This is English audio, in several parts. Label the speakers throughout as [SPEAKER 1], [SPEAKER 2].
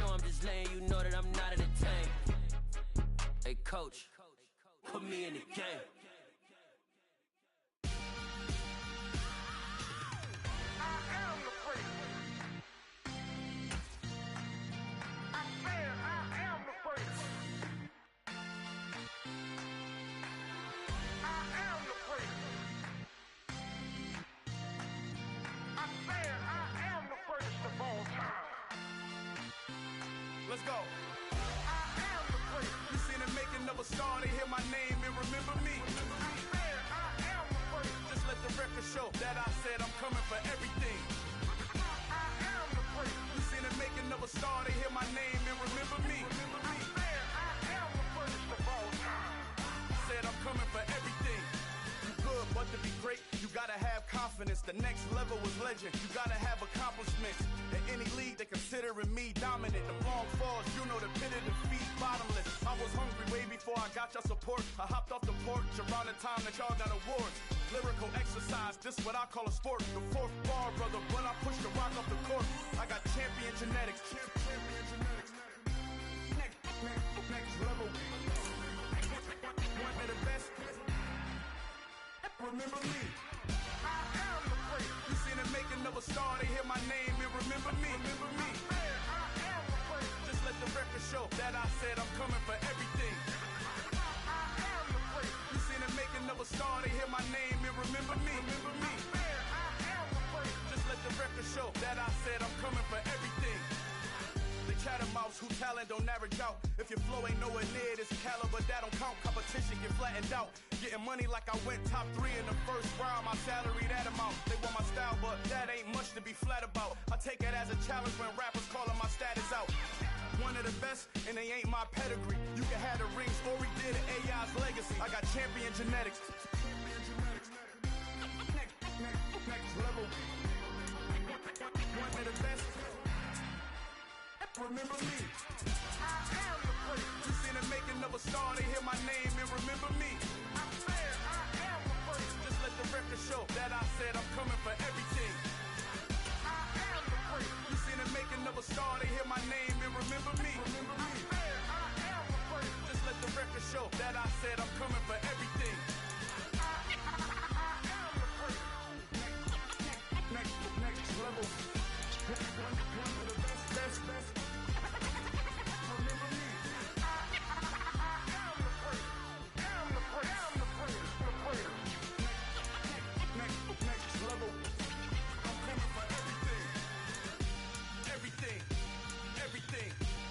[SPEAKER 1] know I'm just letting you know that I'm not in a tank. Hey, coach, put me in the game.
[SPEAKER 2] Let's go. You seen the making of a star, they hear my name and remember me. Just let the record show that I said I'm coming for everything. You seen the making of a star, they hear my name and remember me. Said I'm coming for everything. You good, but to be great, you gotta have confidence. The next level was legend. You gotta have accomplishments. In any league, they considering me dominant. The long falls, you know the pit of defeat, bottomless. I was hungry way before I got your support. I hopped off the porch around the time that y'all got awards. Lyrical exercise, this what I call a sport. The fourth bar, brother, when I push the rock off the court. I got champion genetics. Champion genetics. Next level. One of the best. Remember me. I am the great. You seen the making of a star, they hear my name and remember me. Remember me. I am the great. Just let the record show that I said I'm coming for everything. I am the great. You seen the making of a star, they hear my name and remember me. Remember me. I am the great. Just let the record show that I said I'm coming for everything. The catamounts who talent don't average out. If your flow ain't nowhere near this caliber, that don't count. Competition get flattened out. Getting money like I went top 3 in the first round. My salary that amount. They want my style, but that ain't much to be flat about. I take it as a challenge when rappers calling my status out. One of the best, and they ain't my pedigree. You can have the rings, or we did it, AI's legacy. I got champion genetics. Next level. One of the best. Remember me. I am the great. You seen the making of a star, they hear my name and remember me. I said I am the great. Just let the record show that I said I'm coming for everything. I am the great. You seen the making of a star, they hear my name and remember me. Remember me. I said I am the great. Just let the record show that I said I'm coming for everything. I am the great. Next level. One of the best. Remember me. I am the great. I'm the great. Next level. I'm coming for everything.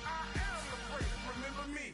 [SPEAKER 2] I am the great. Remember me.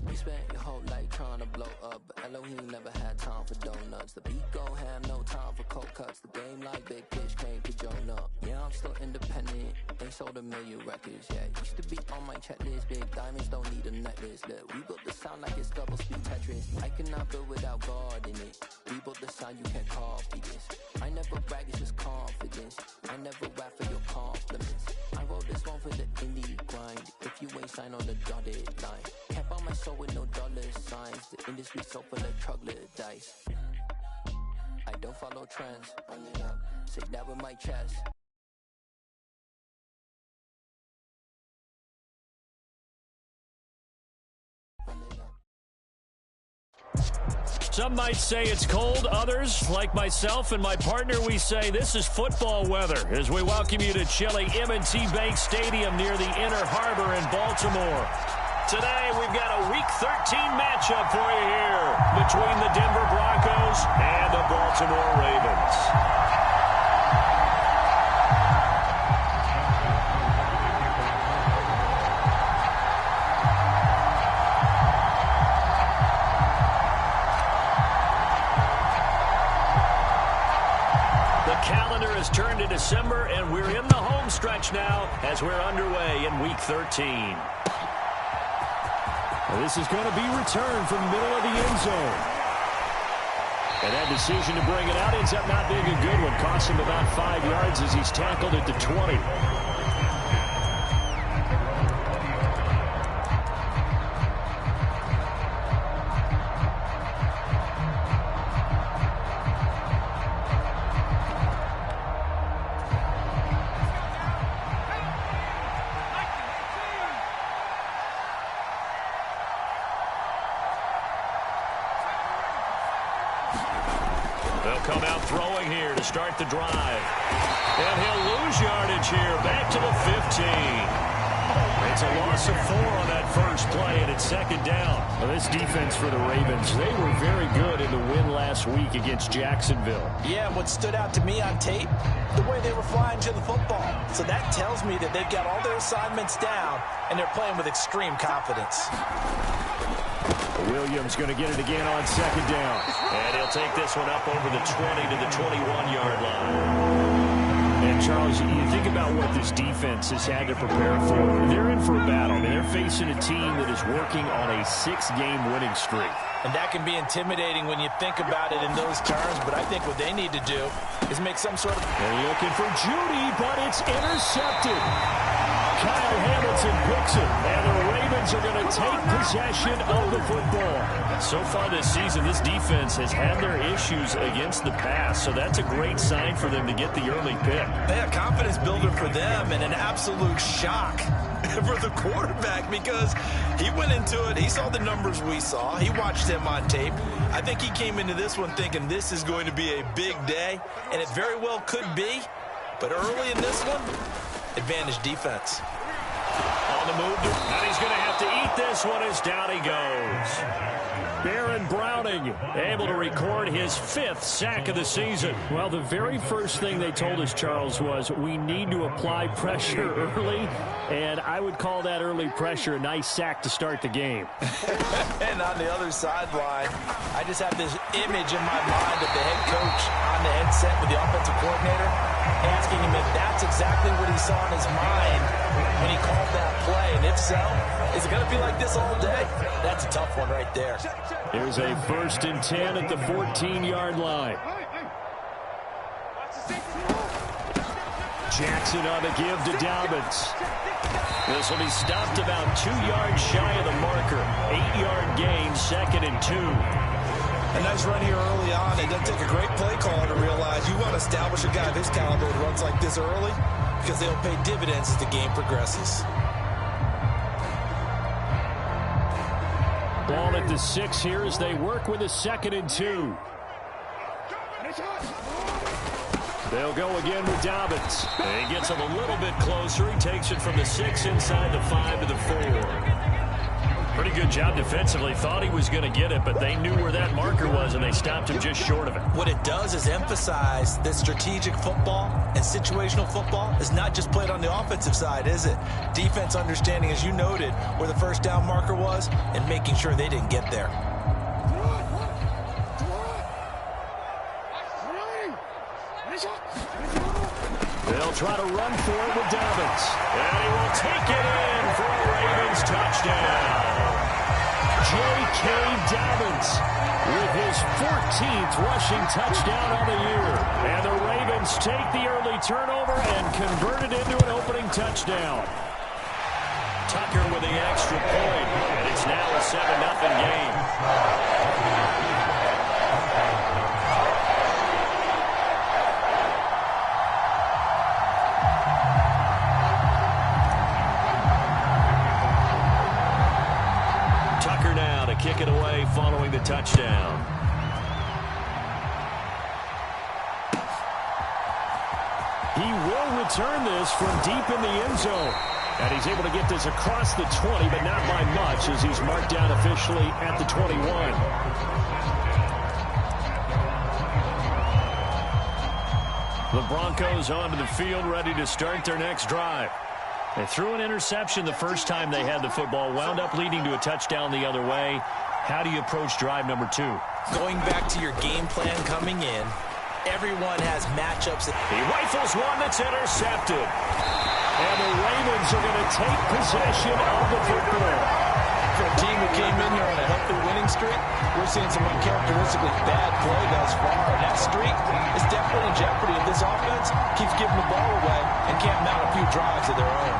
[SPEAKER 1] You spent your whole life trying to blow up, but Elohim never had time for donuts. The beat go ham, no time for cold cuts. The game like Big Fish came to join up. Yeah, I'm still independent. Ain't sold a million records yet. Used to be on my checklist. Big diamonds don't need a necklace. Look, we built the sound like it's double speed Tetris. I cannot build without God in it. We built the sound, you can't copy this. I never brag, it's just confidence. I never rap for your compliments. I wrote this one for the indie grind. If you ain't signed on the dotted line, can't buy my soul with no dollar signs. The industry so full of troglodytes. I don't follow trends. Run it up. Say that with my chest.
[SPEAKER 3] Some might say it's cold. Others, like myself and my partner, we say this is football weather as we welcome you to chilly M&T Bank Stadium near the Inner Harbor in Baltimore. Today, we've got a Week 13 matchup for you here between the Denver Broncos and the Baltimore Ravens. Calendar has turned to December, and we're in the home stretch now as we're underway in Week 13.
[SPEAKER 4] Well, this is going to be returned from the middle of the end zone.
[SPEAKER 3] And that decision to bring it out ends up not being a good one. Costs him about 5 yards as he's tackled at the 20. throwing here to start the drive. And he'll lose yardage here, back to the 15. It's a loss of 4 on that first play, and it's second down.
[SPEAKER 4] Well, this defense for the Ravens, they were very good in the win last week against Jacksonville.
[SPEAKER 5] Yeah, what stood out to me on tape, the way they were flying to the football. So that tells me that they've got all their assignments down, and they're playing with extreme confidence.
[SPEAKER 4] Williams going to get it again on second down.
[SPEAKER 3] And he'll take this one up over the 20 to the 21-yard line.
[SPEAKER 4] And, Charles, you think about what this defense has had to prepare for. They're in for a battle. I mean, they're facing a team that is working on a 6-game winning streak.
[SPEAKER 5] And that can be intimidating when you think about it in those terms, but I think what they need to do is make some sort of...
[SPEAKER 4] They're looking for Judy, but it's intercepted. Kyle Hamilton picks it, and the Ravens are going to take possession of the football.
[SPEAKER 3] So far this season, this defense has had their issues against the pass, so that's a great sign for them to get the early pick.
[SPEAKER 5] Yeah, confidence builder for them and an absolute shock for the quarterback because he went into it. He saw the numbers we saw. He watched them on tape. I think he came into this one thinking this is going to be a big day, and it very well could be. But early in this one, advantage defense.
[SPEAKER 3] On the move, and he's going to have to eat this one as down he goes.
[SPEAKER 4] Baron Browning able to record his 5th sack of the season. Well, the very first thing they told us, Charles, was we need to apply pressure early, and I would call that early pressure a nice sack to start the game.
[SPEAKER 5] And on the other sideline, I just have this image in my mind of the head coach on the headset with the offensive coordinator asking him if that's exactly what he saw in his mind when he called that play. And if so, is it going to be like this all day? That's a tough one right there.
[SPEAKER 4] Here's a 1st and 10 at the 14-yard line. Jackson on the give to Dobbins.
[SPEAKER 3] This will be stopped about 2 yards shy of the marker. 8-yard gain, 2nd and 2.
[SPEAKER 5] A nice run here early on. It doesn't take a great play caller to realize you want to establish a guy of his caliber who runs like this early because they'll pay dividends as the game progresses.
[SPEAKER 4] Ball at the 6 here as they work with a 2nd and 2. They'll go again with Dobbins.
[SPEAKER 3] And he gets him a little bit closer. He takes it from the 6 inside the 5 to the 4. Pretty good job defensively. Thought he was going to get it, but they knew where that marker was, and they stopped him just short of it.
[SPEAKER 5] What it does is emphasize that strategic football and situational football is not just played on the offensive side, is it? Defense understanding, as you noted, where the first down marker was and making sure they didn't get there.
[SPEAKER 4] They'll try to run for it with Dobbins.
[SPEAKER 3] And he will take it in for a Ravens touchdown.
[SPEAKER 4] J.K. Dobbins with his 14th rushing touchdown on the year. And the Ravens take the early turnover and convert it into an opening touchdown.
[SPEAKER 3] Tucker with the extra point, and it's now a 7-0 game. Kick it away following the touchdown.
[SPEAKER 4] He will return this from deep in the end zone. And he's able to get this across the 20, but not by much as he's marked down officially at the 21.
[SPEAKER 3] The Broncos onto the field ready to start their next drive. They threw an interception the first time they had the football, wound up leading to a touchdown the other way. How do you approach drive number 2?
[SPEAKER 5] Going back to your game plan coming in, everyone has matchups.
[SPEAKER 3] He rifles one that's intercepted.
[SPEAKER 4] And the Ravens are going to take possession of the football.
[SPEAKER 5] For a team that came in here on a healthy winning streak, we're seeing some uncharacteristically bad play thus far. And that streak is definitely in jeopardy if this offense keeps giving the ball away and can't mount a few drives of their own.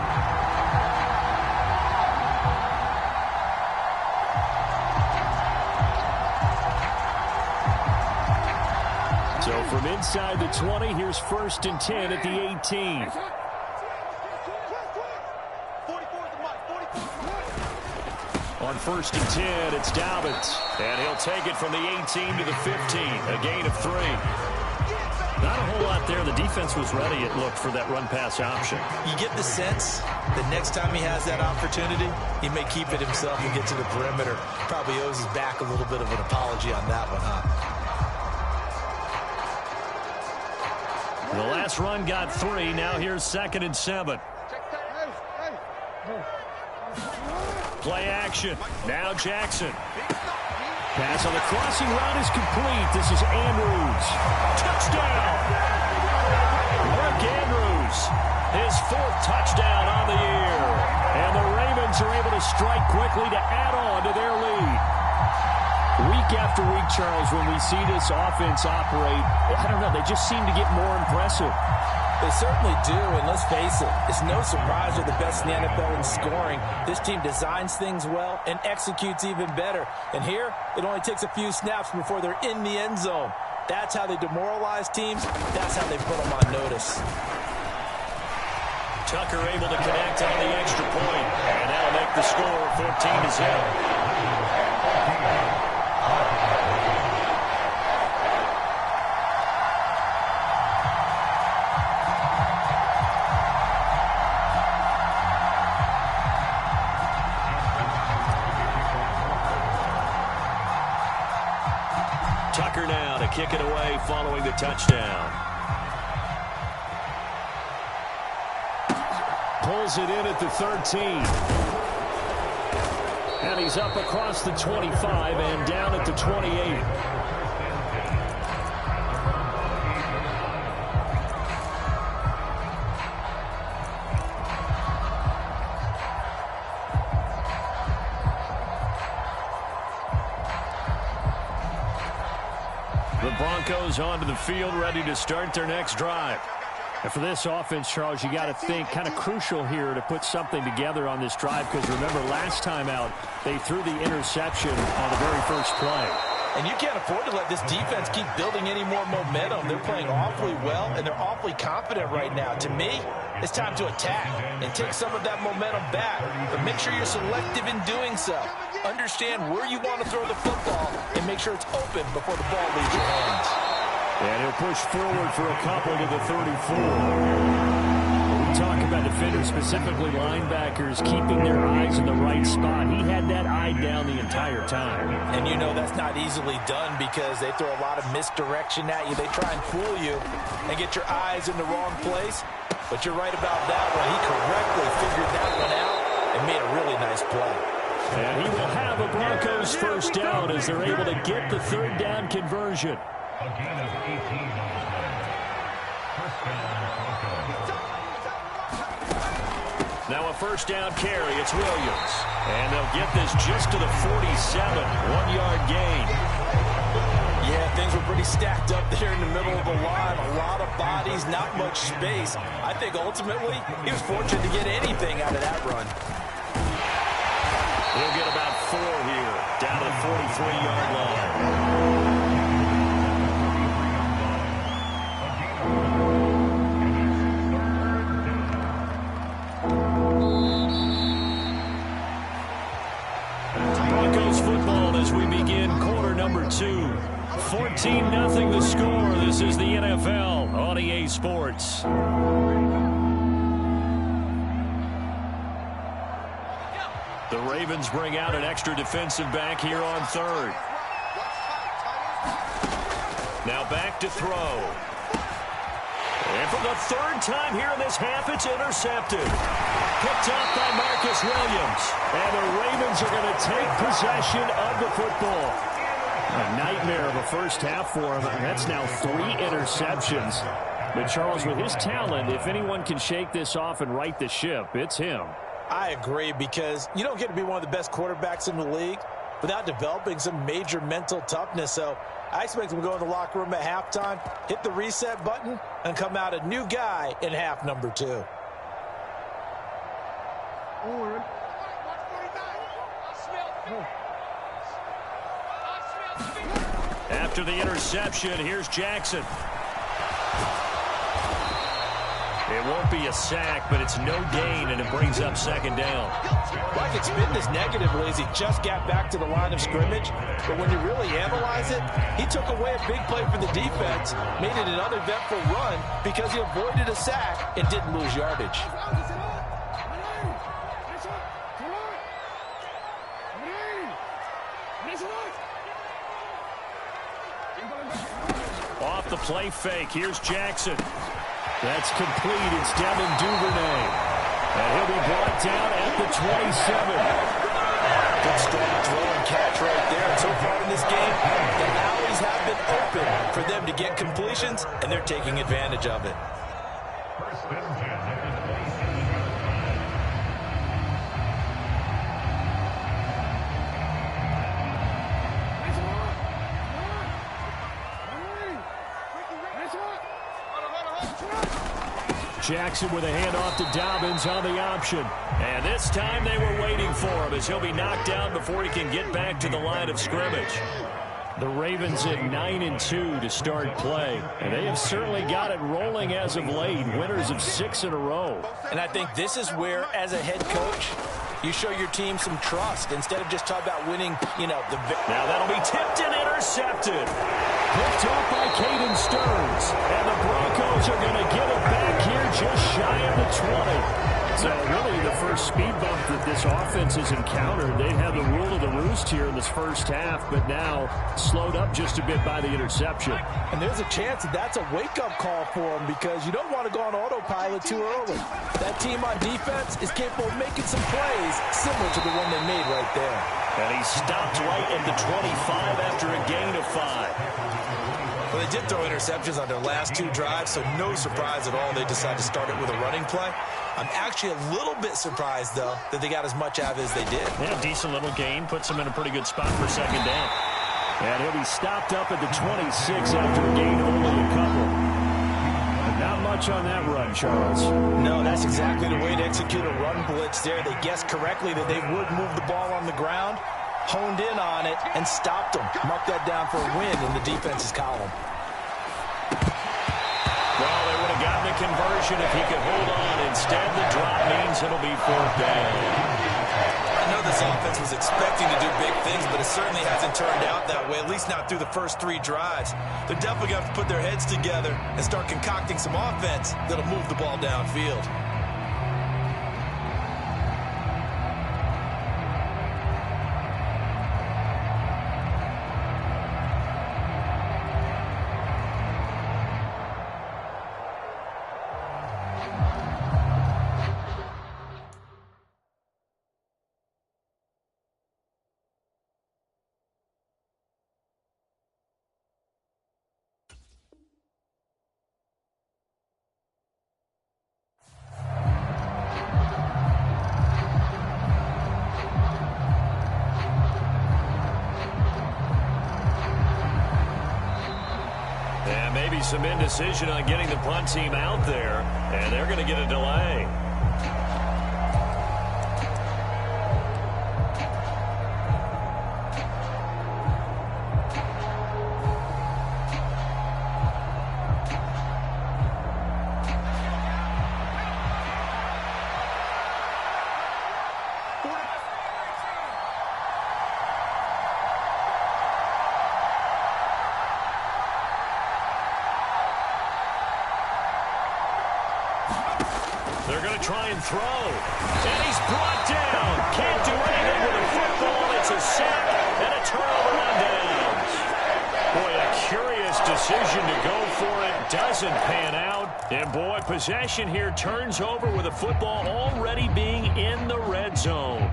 [SPEAKER 4] So from inside the 20, here's 1st and 10 at the 18. On 1st and 10, it's Dobbins.
[SPEAKER 3] And he'll take it from the 18 to the 15, a gain of 3.
[SPEAKER 4] Not a whole lot there. The defense was ready, it looked, for that run-pass option.
[SPEAKER 5] You get the sense that next time he has that opportunity, he may keep it himself and get to the perimeter. Probably owes his back a little bit of an apology on that one, huh?
[SPEAKER 3] The last run got 3. Now here's 2nd and 7. Play action. Now Jackson. Pass on the crossing route is complete. This is Andrews. Touchdown! Mark Andrews, his 4th touchdown on the year. And the Ravens are able to strike quickly to add on to their lead. Week after week, Charles, when we see this offense operate, I don't know, they just seem to get more impressive.
[SPEAKER 5] They certainly do, and let's face it, it's no surprise they're the best in the NFL in scoring. This team designs things well and executes even better. And here, it only takes a few snaps before they're in the end zone. That's how they demoralize teams. That's how they put them on notice.
[SPEAKER 3] Tucker able to connect on the extra point, and that'll make the score 14-0. Tucker now to kick it away following the touchdown. Pulls it in at the 13. And he's up across the 25 and down at the 28. The Broncos onto the field, ready to start their next drive. And for this offense, Charles, you got to think kind of crucial here to put something together on this drive, because remember, last time out, they threw the interception on the very first play.
[SPEAKER 5] And you can't afford to let this defense keep building any more momentum. They're playing awfully well, and they're awfully confident right now. To me, it's time to attack and take some of that momentum back. But make sure you're selective in doing so. Understand where you want to throw the football and make sure it's open before the ball leaves your hands.
[SPEAKER 3] And he'll push forward for a couple to the 34. We talk about defenders, specifically linebackers, keeping their eyes in the right spot. He had that eye down the entire time.
[SPEAKER 5] And you know that's not easily done because they throw a lot of misdirection at you. They try and fool you and get your eyes in the wrong place. But you're right about that one. He correctly figured that one out and made a really nice play.
[SPEAKER 3] And he will have a Broncos first down as they're able to get the 3rd down conversion. Now a first down carry. It's Williams. And they'll get this just to the 47. 1-yard gain.
[SPEAKER 5] Yeah, things were pretty stacked up there in the middle of the line. A lot of bodies, not much space. I think ultimately he was fortunate to get anything out of that run.
[SPEAKER 3] He'll get about 4 here, down to the 43-yard line. Broncos football as we begin quarter number 2. 14-0 the score. This is the NFL on EA Sports. The Ravens bring out an extra defensive back here on 3rd. Now back to throw. And for the 3rd time here in this half, it's intercepted. Picked up by Marcus Williams. And the Ravens are going to take possession of the football. A nightmare of a first half for him. That's now 3 interceptions. But Charles, with his talent, if anyone can shake this off and right the ship, it's him.
[SPEAKER 5] I agree, because you don't get to be one of the best quarterbacks in the league without developing some major mental toughness. So I expect him to go in the locker room at halftime, hit the reset button, and come out a new guy in half number 2.
[SPEAKER 3] After the interception, here's Jackson. It won't be a sack, but it's no gain, and it brings up second down.
[SPEAKER 5] Well, I could spin this negatively as he just got back to the line of scrimmage. But when you really analyze it, he took away a big play for the defense, made it an uneventful run because he avoided a sack and didn't lose yardage.
[SPEAKER 3] Off the play fake, here's Jackson. That's complete. It's Devin Duvernay. And he'll be brought down at the 27.
[SPEAKER 5] Good strong throw and catch right there. And so far in this game, the alleys have been open for them to get completions, and they're taking advantage of it.
[SPEAKER 3] Jackson with a handoff to Dobbins on the option. And this time they were waiting for him as he'll be knocked down before he can get back to the line of scrimmage. The Ravens at 9-2 to start play. And they have certainly got it rolling as of late. Winners of 6 in a row.
[SPEAKER 5] And I think this is where, as a head coach, you show your team some trust instead of just talking about winning,
[SPEAKER 3] Now that'll be tipped and intercepted. Picked off by Caden Stearns. And the Broncos are going to get it back here just shy of the 20. So really the first speed bump that this offense has encountered. They had the rule of the roost here in this first half, but now slowed up just a bit by the interception.
[SPEAKER 5] And there's a chance that that's a wake-up call for them because you don't want to go on autopilot too early. That team on defense is capable of making some plays similar to the one they made right there.
[SPEAKER 3] And he stopped right at the 25 after a gain of 5.
[SPEAKER 5] Well, they did throw interceptions on their last 2 drives, so no surprise at all they decided to start it with a running play. I'm actually a little bit surprised, though, that they got as much out of it as they did.
[SPEAKER 3] Yeah, decent little gain. Puts them in a pretty good spot for second down. And he'll be stopped up at the 26 after a gain of only a couple. Not much on that run, Charles.
[SPEAKER 5] No, that's exactly the way to execute a run blitz there. They guessed correctly that they would move the ball on the ground, honed in on it, and stopped them. Mark that down for a win in the defense's column.
[SPEAKER 3] Well, they would have gotten the conversion if he could hold on. Instead, the drop means it'll be 4th down.
[SPEAKER 5] I know this offense was expecting to do big things, but it certainly hasn't turned out that way, at least not through the first 3 drives. They're definitely going to have to put their heads together and start concocting some offense that'll move the ball downfield.
[SPEAKER 3] Maybe some indecision on getting the punt team out there, and they're going to get a delay. They're going to try and throw. And he's brought down. Can't do anything with the football. It's a sack and a turnover on downs. Boy, a curious decision to go for it. Doesn't pan out. And boy, possession here turns over with the football already being in the red zone.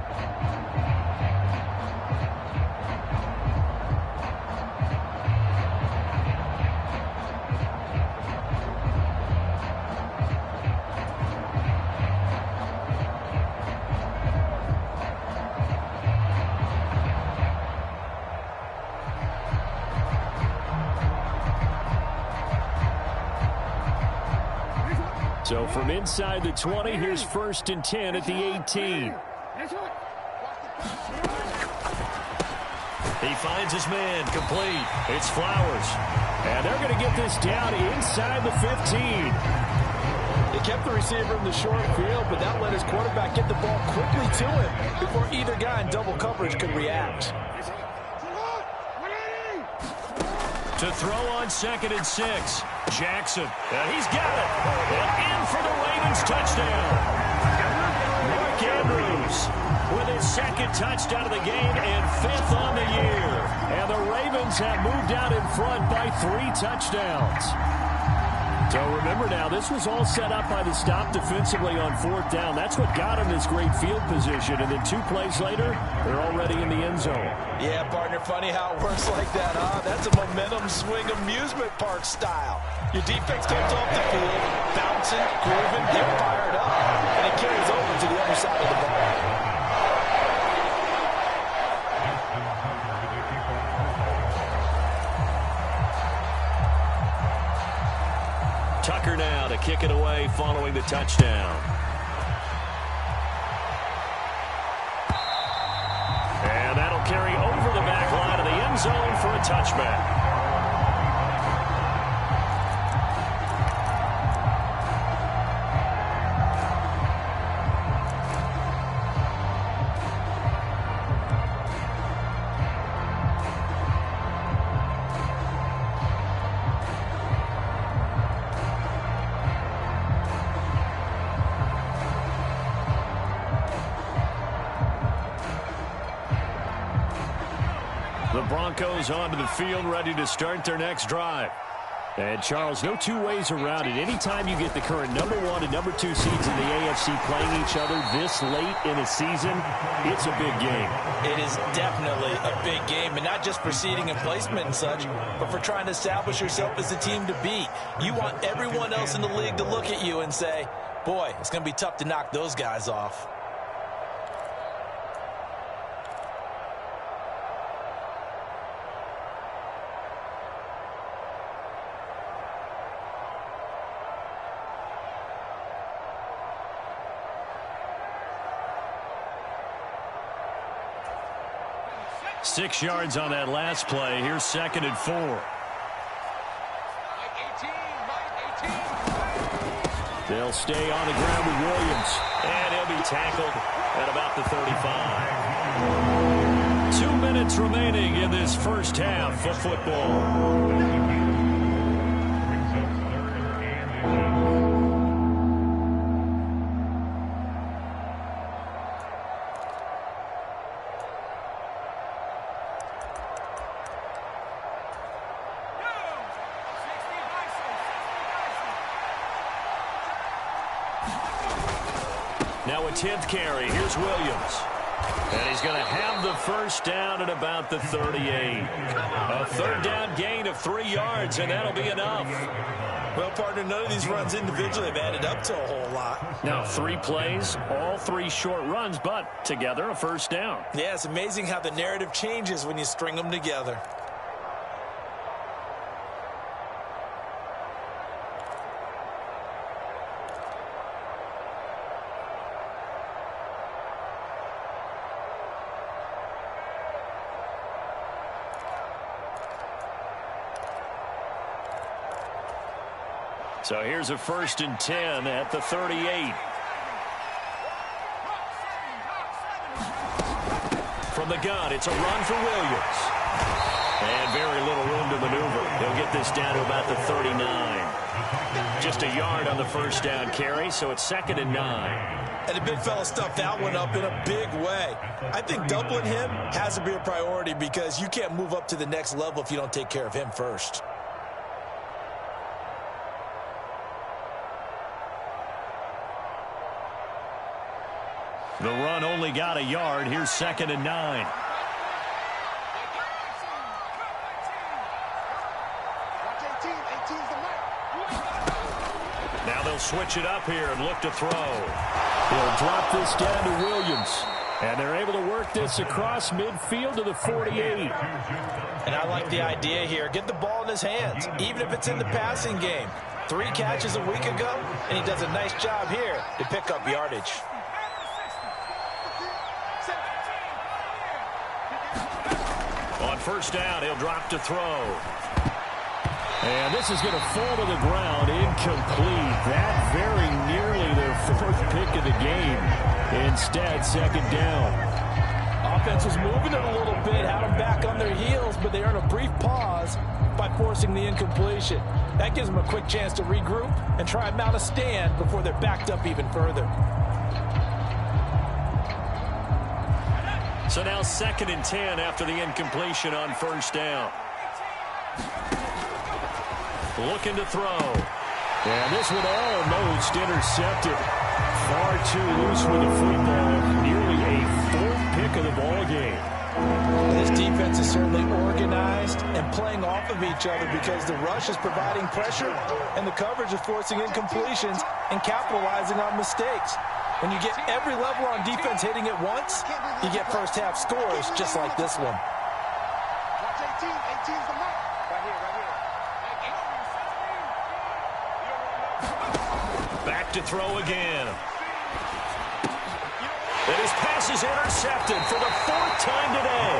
[SPEAKER 3] So from inside the 20, here's 1st and 10 at the 18. He finds his man, complete. It's Flowers. And they're going to get this down inside the 15.
[SPEAKER 5] kept the receiver in the short field, but that let his quarterback get the ball quickly to him before either guy in double coverage could react.
[SPEAKER 3] To throw on 2nd and 6. Jackson. And he's got it. And in for the Ravens touchdown. Mark Andrews with his 2nd touchdown of the game and 5th on the year. And the Ravens have moved out in front by 3 touchdowns. So remember now, this was all set up by the stop defensively on 4th down. That's what got him this great field position. And then 2 plays later, they're already in the end zone.
[SPEAKER 5] Yeah, partner, funny how it works like that, huh? That's a momentum swing amusement park style. Your defense comes off the field, bouncing, grooving, they're fired up, and it carries over to the other side of the ball.
[SPEAKER 3] Tucker now to kick it away following the touchdown. And that'll carry over the back line of the end zone for a touchback. The Broncos onto the field, ready to start their next drive. And, Charles, no 2 ways around it. Anytime you get the current number 1 and number 2 seeds in the AFC playing each other this late in a season, it's a big game.
[SPEAKER 5] It is definitely a big game, and not just for seeding and placement and such, but for trying to establish yourself as a team to beat. You want everyone else in the league to look at you and say, boy, it's going to be tough to knock those guys off.
[SPEAKER 3] Six yards on that last play. Here's 2nd and 4. They'll stay on the ground with Williams. And he'll be tackled at about the 35. 2 minutes remaining in this first half of football. Now a 10th carry. Here's Williams. And he's going to have the first down at about the 38. A 3rd down gain of 3 yards, and that'll be enough.
[SPEAKER 5] Well, partner, none of these runs individually have added up to a whole lot.
[SPEAKER 3] Now 3 plays, all 3 short runs, but together a first down.
[SPEAKER 5] Yeah, it's amazing how the narrative changes when you string them together.
[SPEAKER 3] So here's a 1st and 10 at the 38. From the gun, it's a run for Williams. And very little room to maneuver. He'll get this down to about the 39. Just a yard on the first down carry, so it's 2nd and 9.
[SPEAKER 5] And the big fella stuffed that one up in a big way. I think doubling him has to be a priority because you can't move up to the next level if you don't take care of him first.
[SPEAKER 3] The run only got a yard. Here's 2nd and 9. Now they'll switch it up here and look to throw. He'll drop this down to Williams. And they're able to work this across midfield to the 48.
[SPEAKER 5] And I like the idea here. Get the ball in his hands, even if it's in the passing game. 3 catches a week ago, and he does a nice job here to pick up yardage.
[SPEAKER 3] On first down, he'll drop to throw.
[SPEAKER 4] And this is going to fall to the ground, incomplete. That very nearly their fourth pick of the game. Instead, second down.
[SPEAKER 5] Offense was moving it a little bit, had them back on their heels, but they earned a brief pause by forcing the incompletion. That gives them a quick chance to regroup and try and mount a stand before they're backed up even further.
[SPEAKER 3] So now 2nd and 10 after the incompletion on first down. Looking to throw.
[SPEAKER 4] And this one almost intercepted. Far too loose with the football. Nearly a fourth pick of the ball game.
[SPEAKER 5] This defense is certainly organized and playing off of each other because the rush is providing pressure and the coverage is forcing incompletions and capitalizing on mistakes. When you get every level on defense hitting it once, you get first half scores just like this one.
[SPEAKER 6] Watch 18. 18's the mark. Right here.
[SPEAKER 3] Back to throw again. And his pass is intercepted for the 4th time today.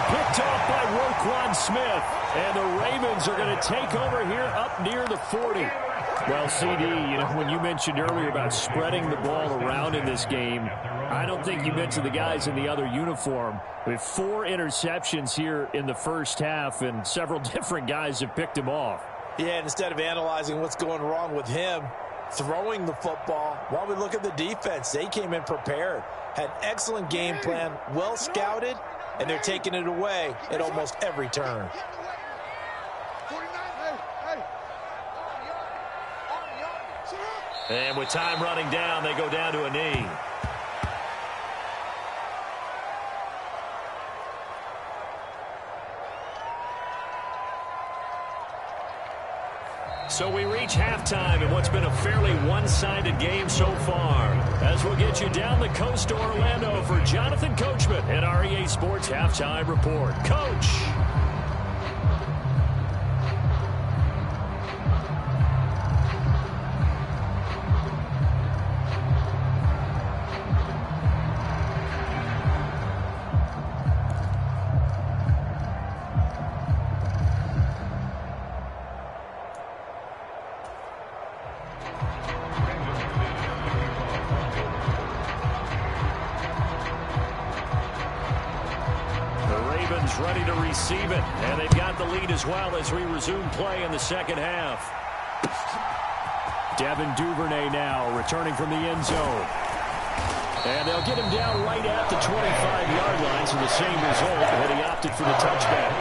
[SPEAKER 3] Picked off by Roquan Smith. And the Ravens are going to take over here up near the 40. Well, CD, you know, when you mentioned earlier about spreading the ball around in this game, I don't think you mentioned the guys in the other uniform. With 4 interceptions here in the first half, and several different guys have picked him off.
[SPEAKER 5] Yeah, and instead of analyzing what's going wrong with him, throwing the football, while we look at the defense, they came in prepared, had excellent game plan, well scouted, and they're taking it away at almost every turn.
[SPEAKER 3] And with time running down, they go down to a knee. So we reach halftime in what's been a fairly one-sided game so far. As we'll get you down the coast to Orlando for Jonathan Coachman and REA Sports Halftime Report. Coach. Ready to receive it, and they've got the lead as well as we resume play in the second half. Devin Duvernay now returning from the end zone. And they'll get him down right at the 25-yard line, so the same result, but he opted for the touchback.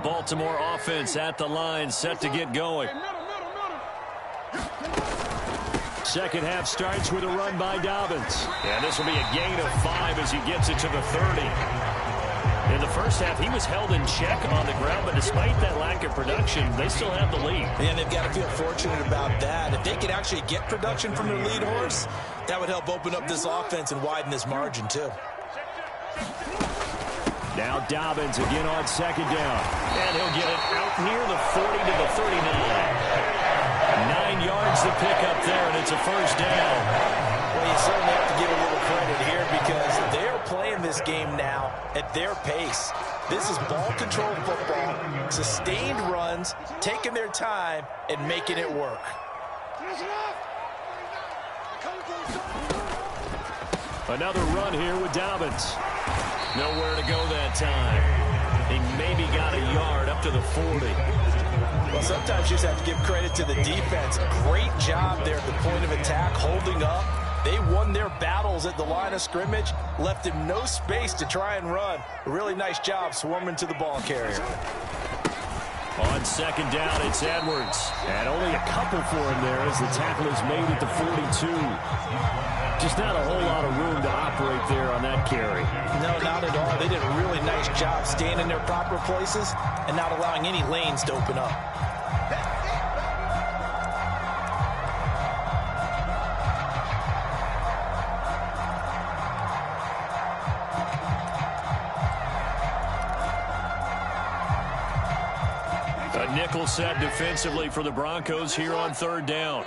[SPEAKER 3] Baltimore offense at the line, set to get going. Second half starts with a run by Dobbins. And this will be a gain of 5 as he gets it to the 30. In the first half, he was held in check on the ground, but despite that lack of production, they still have the lead.
[SPEAKER 5] And they've got to feel fortunate about that. If they could actually get production from their lead horse, that would help open up this offense and widen this margin, too.
[SPEAKER 4] Now Dobbins again on second down.
[SPEAKER 3] And he'll get it out near the 40 to the 39. 9 yards to pick up there, and it's a first down.
[SPEAKER 5] Well, you certainly have to give a little credit here because they're playing this game now at their pace. This is ball control football, sustained runs, taking their time, and making it work.
[SPEAKER 4] Another run here with Dobbins.
[SPEAKER 3] Nowhere to go that time. He maybe got a yard up to the 40.
[SPEAKER 5] Well, sometimes you just have to give credit to the defense. Great job there at the point of attack, holding up. They won their battles at the line of scrimmage, left him no space to try and run. A really nice job swarming to the ball carrier.
[SPEAKER 3] On second down, it's Edwards.
[SPEAKER 4] And only a couple for him there as the tackle is made at the 42. Just not a whole lot of room to operate there on that carry.
[SPEAKER 5] No, not at all. They did a really nice job staying in their proper places and not allowing any lanes to open up.
[SPEAKER 3] A nickel set defensively for the Broncos here on third down.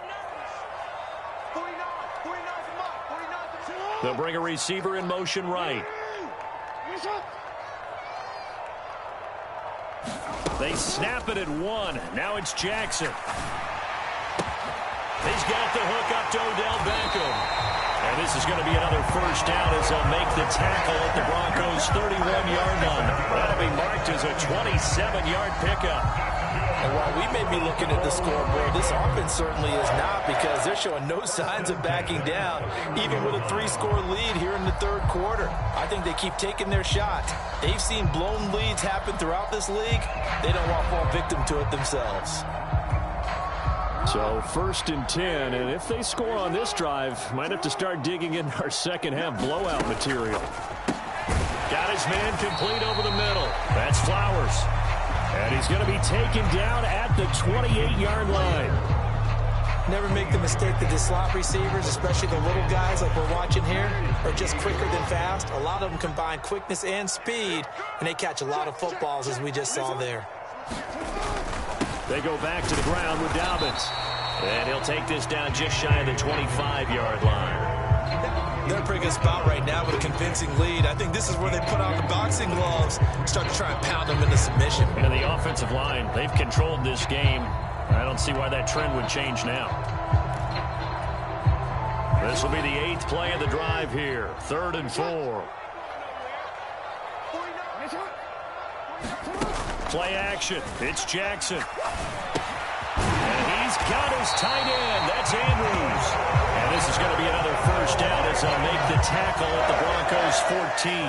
[SPEAKER 3] They'll bring a receiver in motion right. They snap it at 1. Now it's Jackson. He's got the hook up to Odell Beckham. And this is going to be another first down as they'll make the tackle at the Broncos' 31-yard line. That'll be marked as a 27-yard pickup.
[SPEAKER 5] And while we may be looking at the scoreboard, this offense certainly is not, because they're showing no signs of backing down, even with a 3-score lead here in the third quarter. I think they keep taking their shot. They've seen blown leads happen throughout this league. They don't want to fall victim to it themselves.
[SPEAKER 4] So 1st and 10, and if they score on this drive, might have to start digging in our second-half blowout material.
[SPEAKER 3] Got his man complete over the middle. That's Flowers. And he's going to be taken down at the 28-yard line.
[SPEAKER 7] Never make the mistake that the slot receivers, especially the little guys like we're watching here, are just quicker than fast. A lot of them combine quickness and speed, and they catch a lot of footballs, as we just saw there.
[SPEAKER 3] They go back to the ground with Dobbins. And he'll take this down just shy of the 25-yard line.
[SPEAKER 5] They're in a pretty good spot right now with a convincing lead. I think this is where they put on the boxing gloves, start to try and pound them into submission.
[SPEAKER 3] And the offensive line, they've controlled this game. I don't see why that trend would change now. This will be the 8th play of the drive here. 3rd and 4. Play action. It's Jackson. And he's got his tight end. That's Andrews. And this is going to be another first down as they'll make the tackle at the Broncos' 14.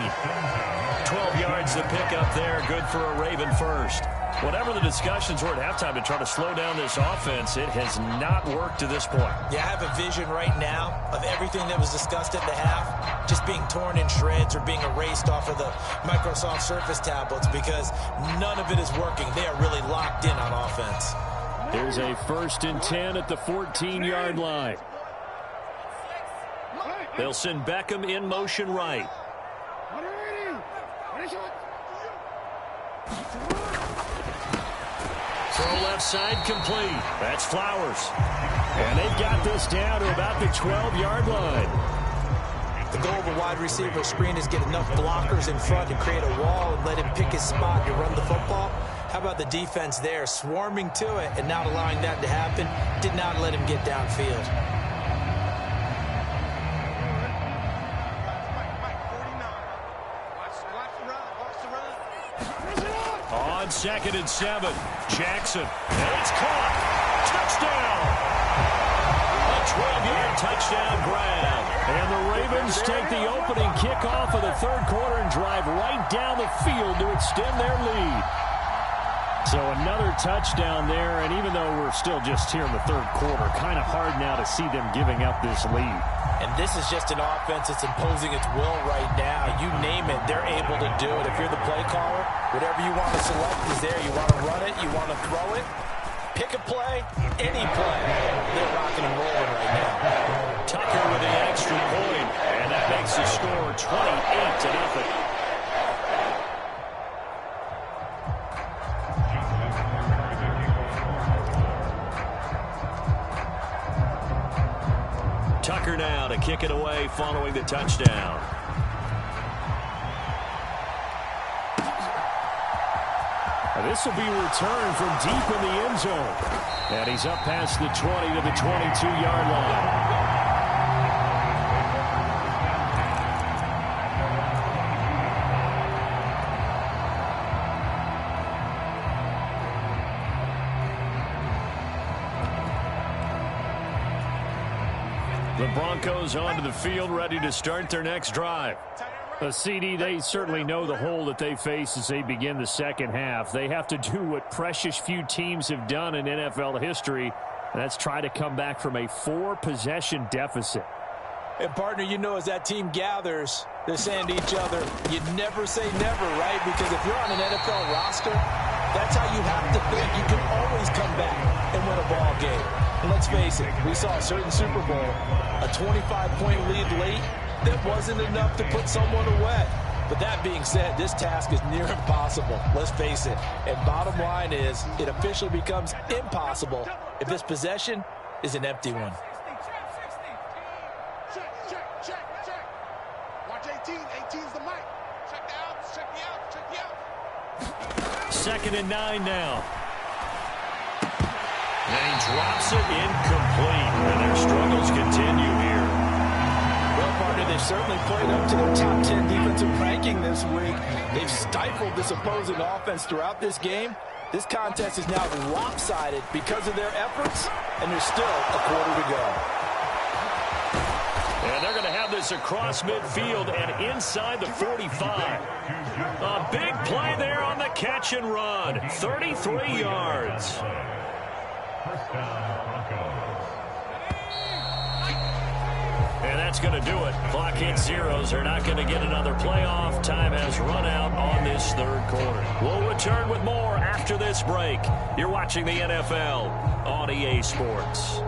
[SPEAKER 3] 12 yards to pick up there. Good for a Raven first. Whatever the discussions were at halftime to try to slow down this offense, it has not worked to this point.
[SPEAKER 7] Yeah, I have a vision right now of everything that was discussed at the half just being torn in shreds or being erased off of the Microsoft Surface tablets, because none of it is working. They are really locked in on offense.
[SPEAKER 4] Here's a 1st and 10 at the 14-yard line.
[SPEAKER 3] They'll send Beckham in motion right. Throw left side complete. That's Flowers.
[SPEAKER 4] And they've got this down to about the 12-yard line.
[SPEAKER 7] The goal of a wide receiver screen is get enough blockers in front to create a wall and let him pick his spot to run the football. How about the defense there, swarming to it and not allowing that to happen? Did not let him get downfield.
[SPEAKER 3] On 2nd and 7, Jackson. And it's caught. Touchdown. A 12-yard touchdown grab.
[SPEAKER 4] And the Ravens take the opening kickoff of the third quarter and drive right down the field to extend their lead. So another touchdown there, and even though we're still just here in the third quarter, kind of hard now to see them giving up this lead.
[SPEAKER 7] And this is just an offense that's imposing its will right now. You name it, they're able to do it. If you're the play caller, whatever you want to select is there. You want to run it, you want to throw it, pick a play, any play. They're rocking and rolling right now.
[SPEAKER 3] Tucker with the extra point, and that makes the score 28-0. Tucker now to kick it away following the touchdown.
[SPEAKER 4] This will be returned from deep in the end zone. And he's up past the 20 to the 22-yard line.
[SPEAKER 3] The Broncos onto the field, ready to start their next drive.
[SPEAKER 4] CD, they certainly know the hole that they face as they begin the second half. They have to do what precious few teams have done in NFL history, and that's try to come back from a 4-possession deficit.
[SPEAKER 7] And, partner, you know, as that team gathers, they're saying to each other, you never say never, right? Because if you're on an NFL roster, that's how you have to think. You can always come back and win a ball game. And let's face it, we saw a certain Super Bowl, a 25-point lead late, that wasn't enough to put someone away. But that being said, this task is near impossible. Let's face it. And bottom line is, it officially becomes impossible if this possession is an empty one.
[SPEAKER 6] Check. Watch 18. 18's the mic. Check the outs. Check the outs.
[SPEAKER 3] 2nd and 9 now. And he drops it incomplete. And their struggles continue here.
[SPEAKER 7] Well, partner, they've certainly played up to their top 10 defensive ranking this week. They've stifled this opposing offense throughout this game. This contest is now lopsided because of their efforts, and there's still a quarter to go.
[SPEAKER 3] And they're going to have this across midfield and inside the 45. A big play there on the catch and run. 33 yards. And that's going to do it. Clock hits zeros. They're not going to get another playoff. Time has run out on this 3rd quarter. We'll return with more after this break. You're watching the NFL on EA Sports.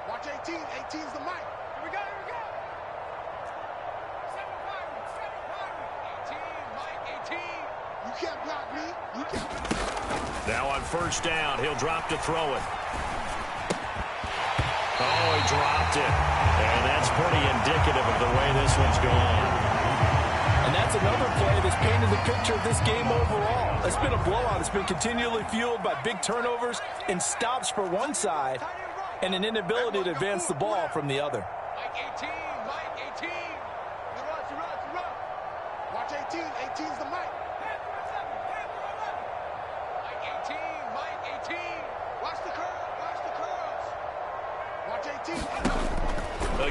[SPEAKER 6] Watch 18. 18's the mic. Here we go. 18. You can't block me. You can't.
[SPEAKER 3] Now on 1st down, he'll drop to throw it. Oh, he dropped it. And that's pretty indicative of the way this one's gone.
[SPEAKER 7] And that's another play that's painted the picture of this game overall. It's been a blowout. It's been continually fueled by big turnovers and stops for one side and an inability to advance the ball from the other.
[SPEAKER 6] Mike 18. Watch 18. 18's the mic. Mike 18. Watch the curls. Watch 18.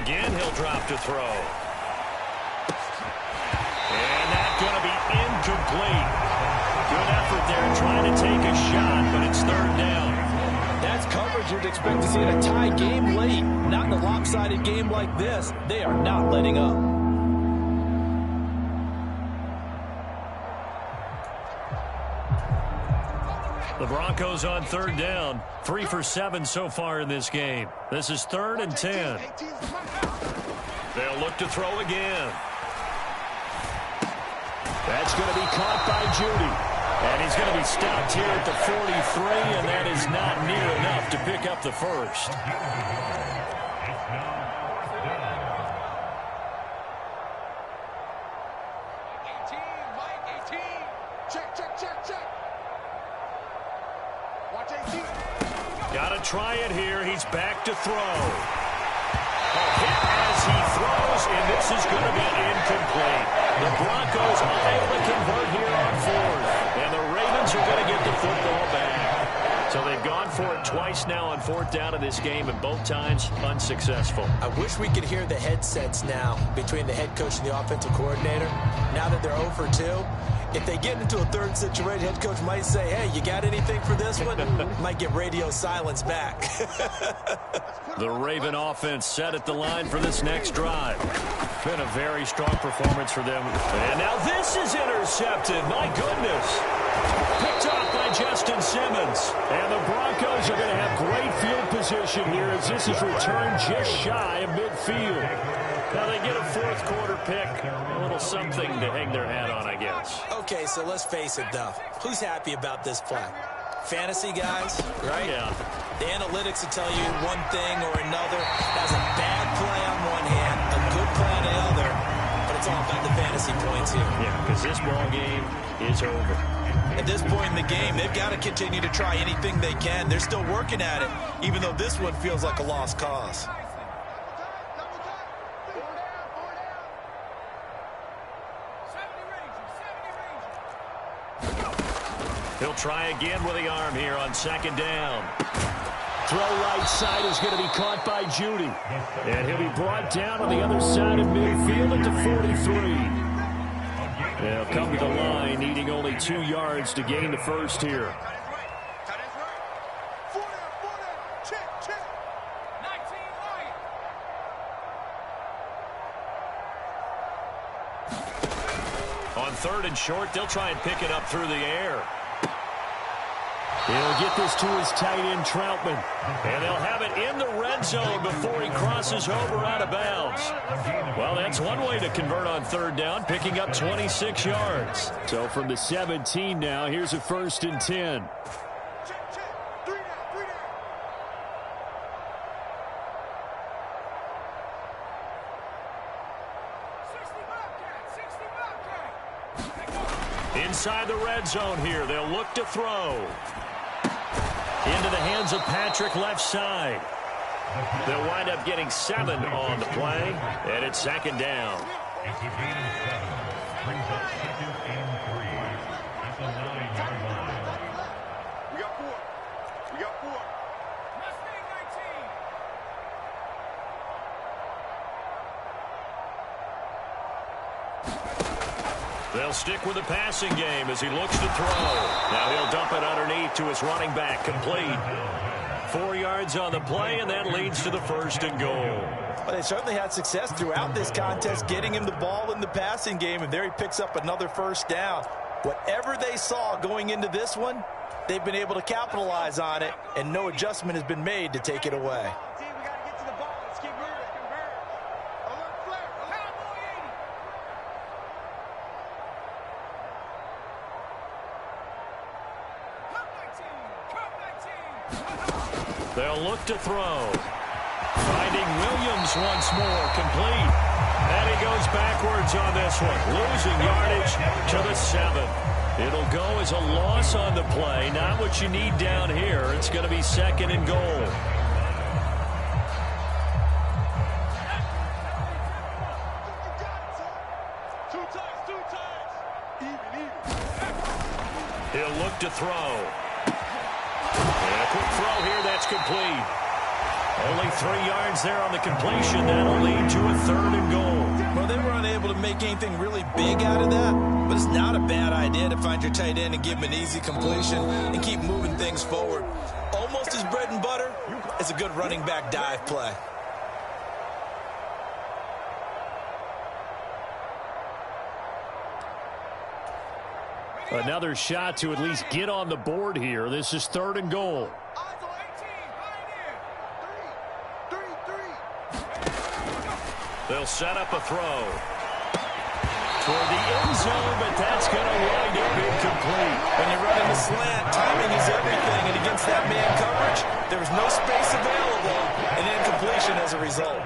[SPEAKER 3] Again, he'll drop to throw. And that's going to be incomplete. Good effort there trying to take a shot, but it's 3rd down.
[SPEAKER 7] That's coverage you'd expect to see in a tie game late. Not in a lopsided game like this. They are not letting up.
[SPEAKER 3] The Broncos on 3rd down. 3 for 7 so far in this game. This is 3rd and 10. They'll look to throw again. That's going to be caught by Judy. And he's going to be stopped here at the 43, and that is not near enough to pick up the first.
[SPEAKER 6] Mike 18. Check. Watch 18.
[SPEAKER 3] Got to try it here. He's back to throw. A hit as he throws, and this is going to be incomplete. The Broncos unable to convert here on 4th, and the Ravens are going to get the football back. So they've gone for it twice now on 4th down in this game, and both times unsuccessful.
[SPEAKER 7] I wish we could hear the headsets now between the head coach and the offensive coordinator. Now that they're 0 for 2, if they get into a 3rd situation, head coach might say, hey, you got anything for this one? Might get radio silence back.
[SPEAKER 3] The Raven offense set at the line for this next drive. Been a very strong performance for them. And now this is intercepted. My goodness. Picked off by Justin Simmons. And the Broncos are going to have great field position here as this is returned just shy of midfield. Now they get a 4th quarter pick. A little something to hang their hat on, I guess.
[SPEAKER 7] Okay, so let's face it, though. Who's happy about this play? Fantasy guys, right?
[SPEAKER 3] Yeah.
[SPEAKER 7] The analytics will tell you one thing or another. That's a bad play on one hand, a good play on the other, but it's all about the fantasy points here.
[SPEAKER 3] Yeah, because this ball game is over.
[SPEAKER 7] At this point in the game, they've got to continue to try anything they can. They're still working at it, even though this one feels like a lost cause.
[SPEAKER 3] He'll try again with the arm here on 2nd down. Throw right side is going to be caught by Judy. And he'll be brought down on the other side of midfield at the 43. They'll come to the line, needing only 2 yards to gain the first here. On 3rd and short, they'll try and pick it up through the air.
[SPEAKER 4] He'll get this to his tight end, Troutman. And they'll have it in the red zone before he crosses over out of bounds. Well, that's one way to convert on third down, picking up 26 yards. So from the 17 now, here's a 1st and 10. Inside the red zone here, they'll look to throw. Into the hands of Patrick, left side. They'll wind up getting 7 on the play, and it's 2nd down.
[SPEAKER 8] It's a gain of 7. Brings up 2nd and 3 at the 9-yard line.
[SPEAKER 6] We got 4. We got 4.
[SPEAKER 3] They'll stick with the passing game as he looks to throw. Now he'll dump it underneath to his running back, complete. 4 yards on the play, and that leads to the 1st and goal.
[SPEAKER 5] Well, they certainly had success throughout this contest, getting him the ball in the passing game, and there he picks up another 1st down. Whatever they saw going into this one, they've been able to capitalize on it, and no adjustment has been made to take it away.
[SPEAKER 3] They'll look to throw. Finding Williams once more, complete. And he goes backwards on this one, losing yardage to the 7. It'll go as a loss on the play, not what you need down here. It's going to be 2nd and goal. He'll look to throw. And a quick throw here, that's complete. Only 3 yards there on the completion. That'll lead to a 3rd and goal.
[SPEAKER 5] Well, they were unable to make anything really big out of that, but it's not a bad idea to find your tight end and give him an easy completion and keep moving things forward. Almost as bread and butter as a good running back dive play.
[SPEAKER 4] Another shot to at least get on the board here. This is 3rd and goal.
[SPEAKER 3] They'll set up a throw toward the end zone, but that's going to wind up incomplete.
[SPEAKER 5] When you're running the slant, timing is everything, and against that man coverage, there was no space available, and incompletion as a result.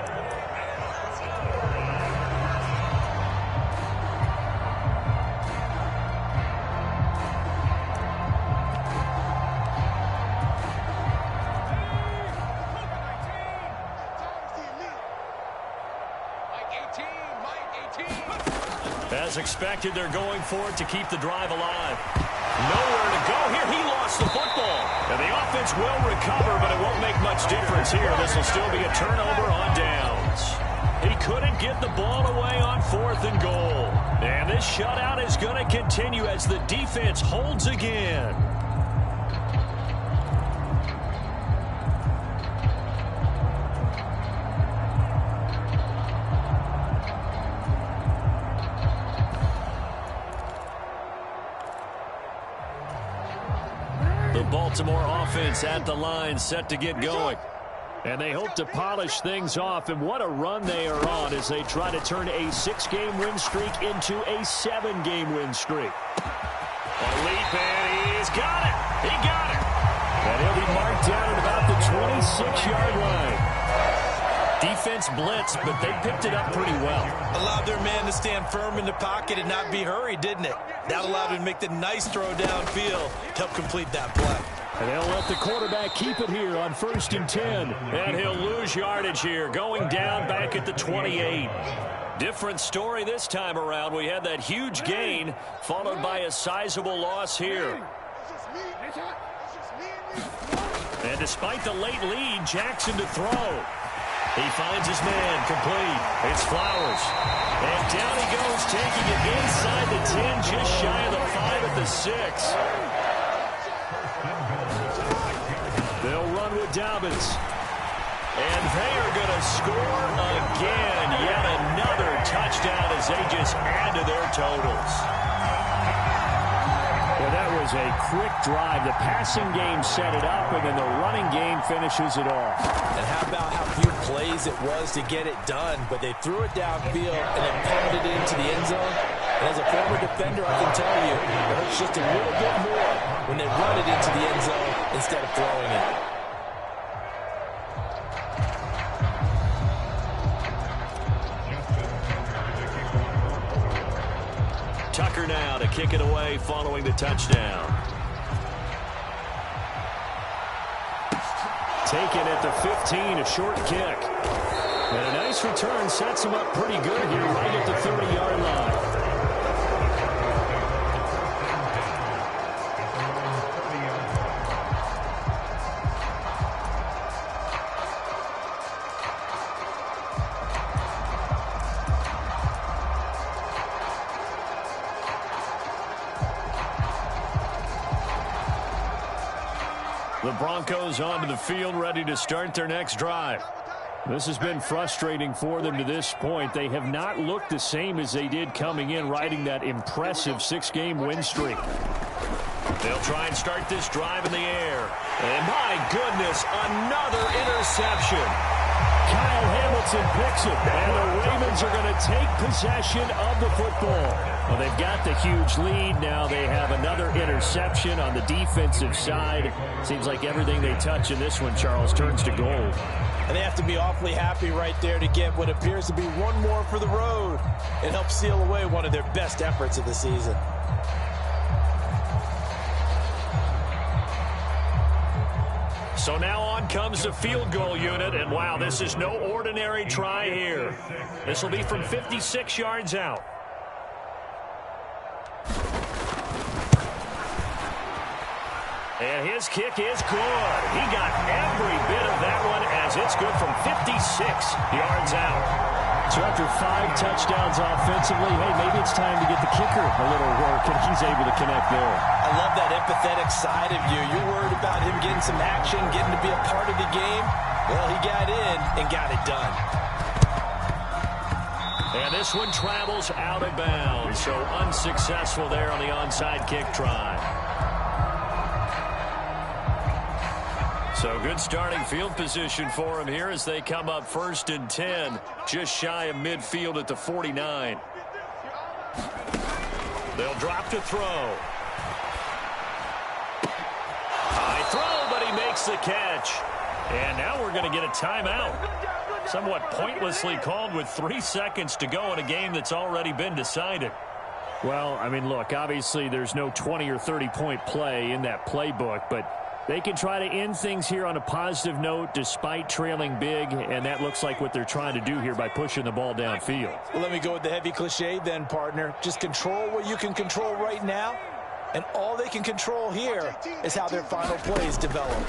[SPEAKER 3] As expected, they're going for it to keep the drive alive. Nowhere to go here. He lost the football. And the offense will recover, but it won't make much difference here. This will still be a turnover on downs. He couldn't get the ball away on 4th and goal. And this shutout is going to continue as the defense holds again. Baltimore offense at the line, set to get going. And they hope to polish things off, and what a run they are on as they try to turn a 6-game win streak into a 7-game win streak. A leap, and he's got it. He got it. And he'll be marked down at about the 26-yard line. Defense blitzed, but they picked it up pretty well.
[SPEAKER 5] Allowed their man to stand firm in the pocket and not be hurried, didn't it? That allowed him to make the nice throw downfield to help complete that play.
[SPEAKER 4] And they'll let the quarterback keep it here on 1st and 10.
[SPEAKER 3] And he'll lose yardage here, going down back at the 28. Different story this time around. We had that huge gain, followed by a sizable loss here. And despite the late lead, Jackson to throw. He finds his man, complete. It's Flowers. And down he goes, taking it inside the 10, just shy of the 5 at the 6. They'll run with Dobbins. And they are going to score again. Yet another touchdown as they just add to their totals.
[SPEAKER 4] Well, that was was a quick drive. The passing game set it up, and then the running game finishes it off.
[SPEAKER 7] And how about how few plays it was to get it done, but they threw it downfield and then punted it into the end zone. And as a former defender, I can tell you, it hurts just a little bit more when they run it into the end zone instead of throwing it.
[SPEAKER 3] Tucker now to kick it away following the touchdown.
[SPEAKER 4] Taken at the 15, a short kick. And a nice return sets him up pretty good here right at the 30-yard line.
[SPEAKER 3] The Broncos onto the field, ready to start their next drive.
[SPEAKER 4] This has been frustrating for them to this point. They have not looked the same as they did coming in, riding that impressive 6-game win streak.
[SPEAKER 3] They'll try and start this drive in the air. And my goodness, another interception.
[SPEAKER 4] Kyle Hamilton picks it, and the Ravens are going to take possession of the football. Well, they've got the huge lead. Now they have another interception on the defensive side. Seems like everything they touch in this one, Charles, turns to gold.
[SPEAKER 7] And they have to be awfully happy right there to get what appears to be one more for the road. It helps seal away one of their best efforts of the season.
[SPEAKER 3] So now on comes the field goal unit, and wow, this is no ordinary try here. This will be from 56 yards out. And his kick is good. He got every bit of that one as it's good from 56 yards out.
[SPEAKER 4] So after 5 touchdowns offensively, hey, maybe it's time to get the kicker a little work, and he's able to connect there.
[SPEAKER 7] I love that empathetic side of you. You're worried about him getting some action, getting to be a part of the game. Well, he got in and got it done.
[SPEAKER 3] And this one travels out of bounds, so unsuccessful there on the onside kick try. So good starting field position for him here as they come up 1st and 10, just shy of midfield at the 49. They'll drop to throw. High throw, but he makes the catch. And now we're going to get a timeout. Somewhat pointlessly called with 3 seconds to go in a game that's already been decided.
[SPEAKER 4] Well, I mean, look, obviously there's no 20 or 30-point play in that playbook, but they can try to end things here on a positive note despite trailing big, and that looks like what they're trying to do here by pushing the ball downfield.
[SPEAKER 7] Well, let me go with the heavy cliche then, partner. Just control what you can control right now, and all they can control here is how their final plays develop.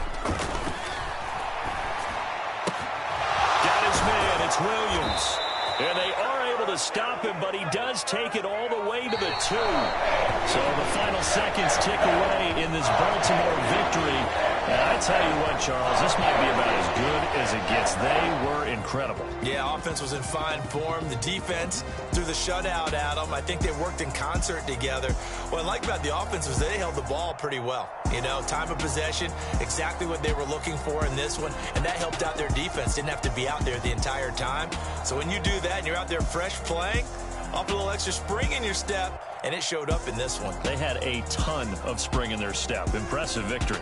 [SPEAKER 3] Got his man, it's Williams. And they are able to stop him, but he does take it all the way to the 2. So the final seconds tick away in this Baltimore victory. And I tell you what, Charles, this might be about as good as it gets. They were incredible.
[SPEAKER 5] Yeah, offense was in fine form. The defense threw the shutout at them. I think they worked in concert together. What I like about the offense was they held the ball pretty well. You know, time of possession, exactly what they were looking for in this one, and that helped out their defense. Didn't have to be out there the entire time. So when you do that and you're out there fresh playing, off a little extra spring in your step, and it showed up in this one.
[SPEAKER 3] They had a ton of spring in their step. Impressive victory.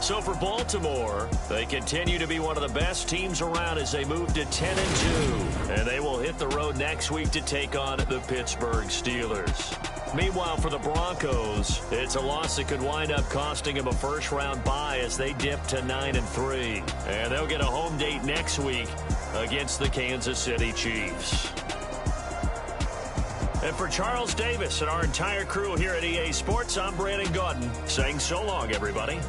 [SPEAKER 3] So for Baltimore, they continue to be one of the best teams around as they move to 10-2. And they will hit the road next week to take on the Pittsburgh Steelers. Meanwhile, for the Broncos, it's a loss that could wind up costing them a first-round bye as they dip to 9-3. And they'll get a home date next week against the Kansas City Chiefs. And for Charles Davis and our entire crew here at EA Sports, I'm Brandon Gaudin saying so long, everybody.